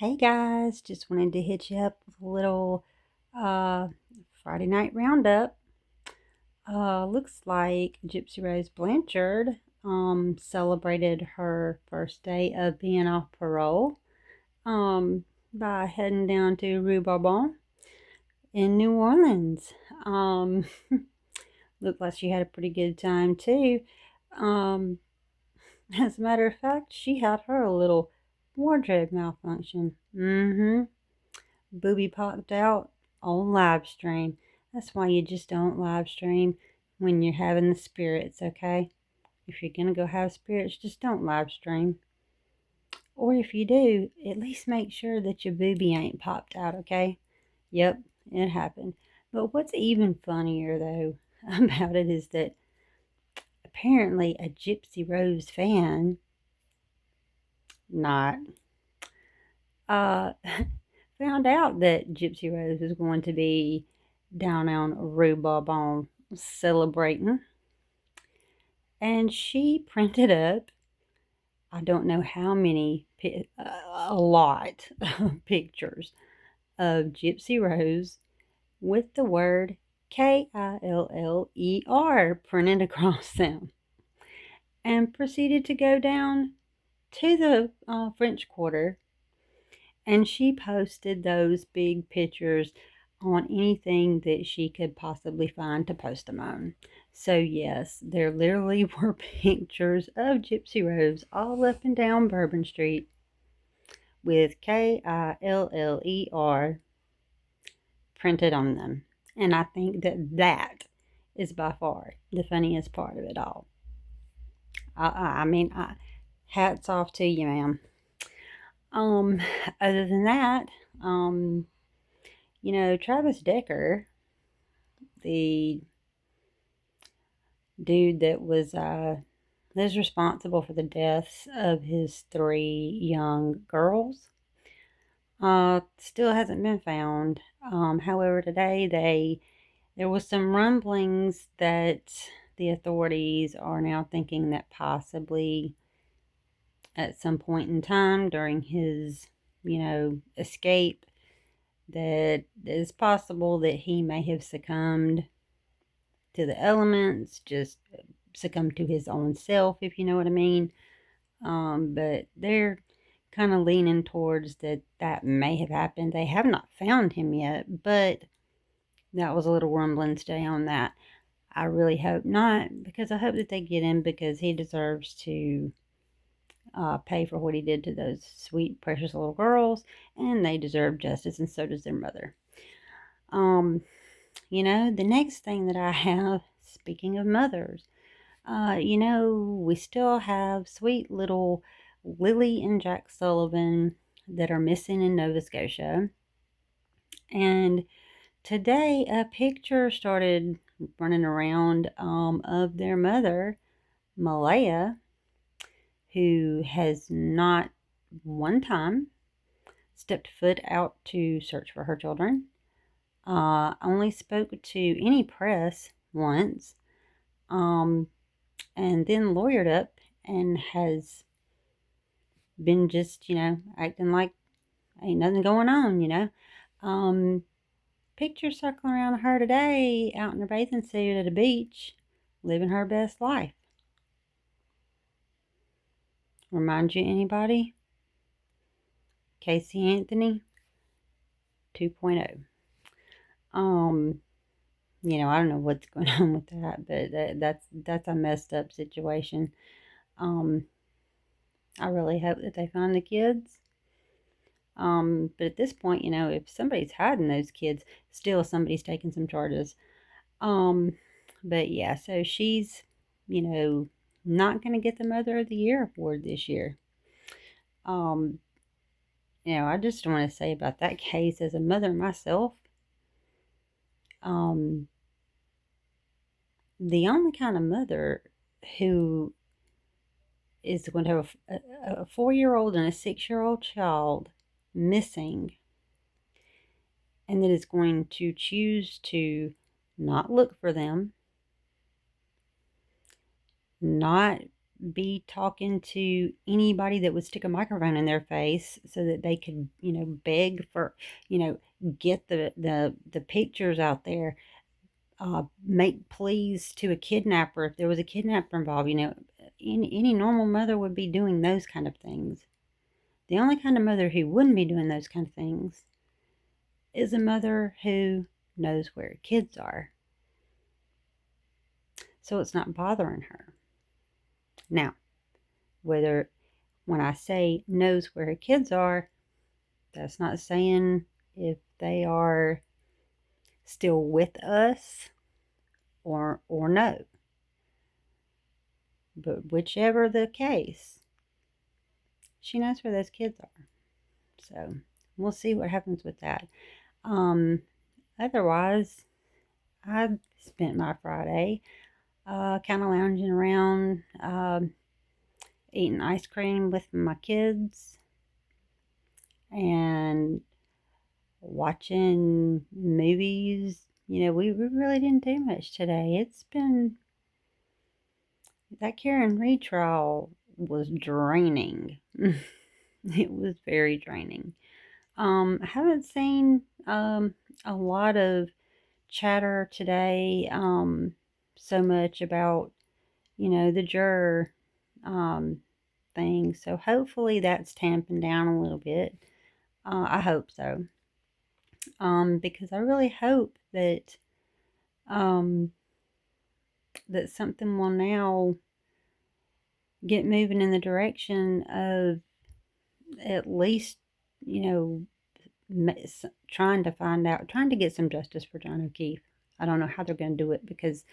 Hey guys, just wanted to hit you up with a little uh, Friday night roundup. Looks like Gypsy Rose Blanchard celebrated her first day of being off parole um, by heading down to Rue Bourbon in New Orleans. Um, Looked like she had a pretty good time too. Um, as a matter of fact, she had her little wardrobe malfunction. Booby popped out on live stream. That's why you just don't live stream when you're having the spirits, okay? If you're gonna go have spirits, just don't live stream. Or if you do, at least make sure that your booby ain't popped out, okay? Yep, it happened. But what's even funnier though about it is that apparently a Gypsy Rose fan, not, uh, found out that Gypsy Rose was going to be down on Rue Bourbon celebrating. And she printed up, I don't know how many, a lot of pictures of Gypsy Rose with the word Killer printed across them, and proceeded to go down to the French Quarter, and she posted those big pictures on anything that she could possibly find to post them on. So yes, there literally were pictures of Gypsy Rose all up and down Bourbon Street with Killer printed on them. And I think that is by far the funniest part of it all. Hats off to you, ma'am. Um, Other than that, um, Travis Decker, the dude that was responsible for the deaths of his three young girls, still hasn't been found. However, today there was some rumblings that the authorities are now thinking that possibly at some point in time during his, escape, that it's possible that he may have succumbed to the elements, just succumbed to his own self, if you know what I mean. But they're kind of leaning towards that may have happened. They have not found him yet, but that was a little rumbling today on that. I really hope not, because I hope that they get him, because he deserves to pay for what he did to those sweet, precious little girls, and they deserve justice, and so does their mother. The next thing that I have, speaking of mothers, we still have sweet little Lily and Jack Sullivan that are missing in Nova Scotia. And today, a picture started running around of their mother, Malaya, who has not one time stepped foot out to search for her children, only spoke to any press once, and then lawyered up and has been just, acting like ain't nothing going on. Picture circling around her today out in her bathing suit at a beach, living her best life. Remind you anybody? Casey Anthony 2.0. I don't know what's going on with that, but that's a messed up situation. I really hope that they find the kids. But at this point, if somebody's hiding those kids, still somebody's taking some charges. But yeah, so she's, not going to get the Mother of the Year award this year. I just want to say about that case, as a mother myself, the only kind of mother who is going to have a 4-year-old and a 6-year-old child missing, and that is going to choose to not look for them, not be talking to anybody that would stick a microphone in their face so that they could, beg for, get the pictures out there, make pleas to a kidnapper if there was a kidnapper involved. Any normal mother would be doing those kind of things. The only kind of mother who wouldn't be doing those kind of things is a mother who knows where her kids are. So it's not bothering her. Now, when I say knows where her kids are, that's not saying if they are still with us or no. But whichever the case, she knows where those kids are. So we'll see what happens with that. Otherwise, I spent my Friday kind of lounging around, eating ice cream with my kids, and watching movies. We really didn't do much today. It's been, that Karen Reed trial was draining. It was very draining. I haven't seen a lot of chatter today, so much about, the juror thing. So hopefully that's tamping down a little bit. I hope so. Because I really hope that that something will now get moving in the direction of at least, trying to get some justice for John O'Keefe. I don't know how they're going to do it because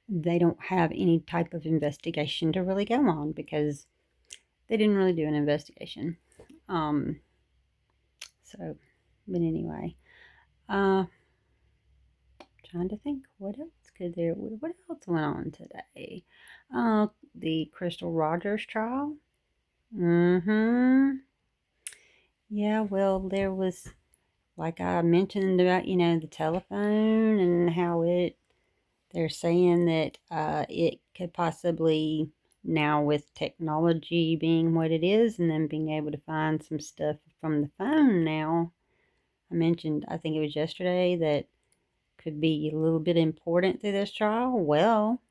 they don't have any type of investigation to really go on, because they didn't really do an investigation. So, but anyway, trying to think what else what else went on today? The Crystal Rogers trial. Yeah, well, there was, like I mentioned about, the telephone and how they're saying that it could possibly, now with technology being what it is and then being able to find some stuff from the phone now. I mentioned, I think it was yesterday, that could be a little bit important through this trial. Well,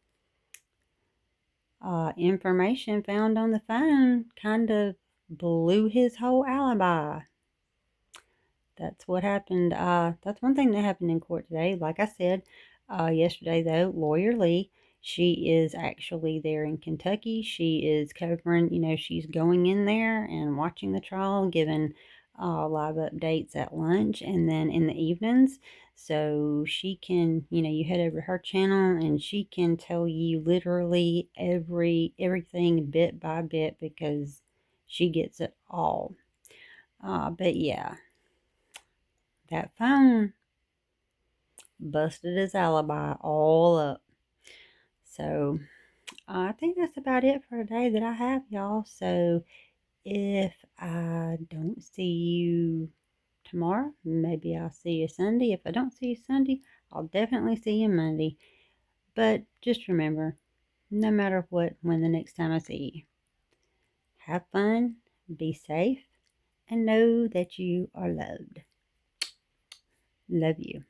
information found on the phone kind of blew his whole alibi. That's what happened. That's one thing that happened in court today. Like I said, yesterday, though, Lawyer Lee, she is actually there in Kentucky. She is covering, she's going in there and watching the trial, giving live updates at lunch and then in the evenings. So she can, you head over to her channel and she can tell you literally everything bit by bit, because she gets it all. But yeah, that phone busted his alibi all up. So I think that's about it for today that I have, y'all. So if I don't see you tomorrow, maybe I'll see you Sunday. If I don't see you Sunday, I'll definitely see you Monday. But just remember, no matter what, when the next time I see you, have fun, be safe, and know that you are loved. Love you.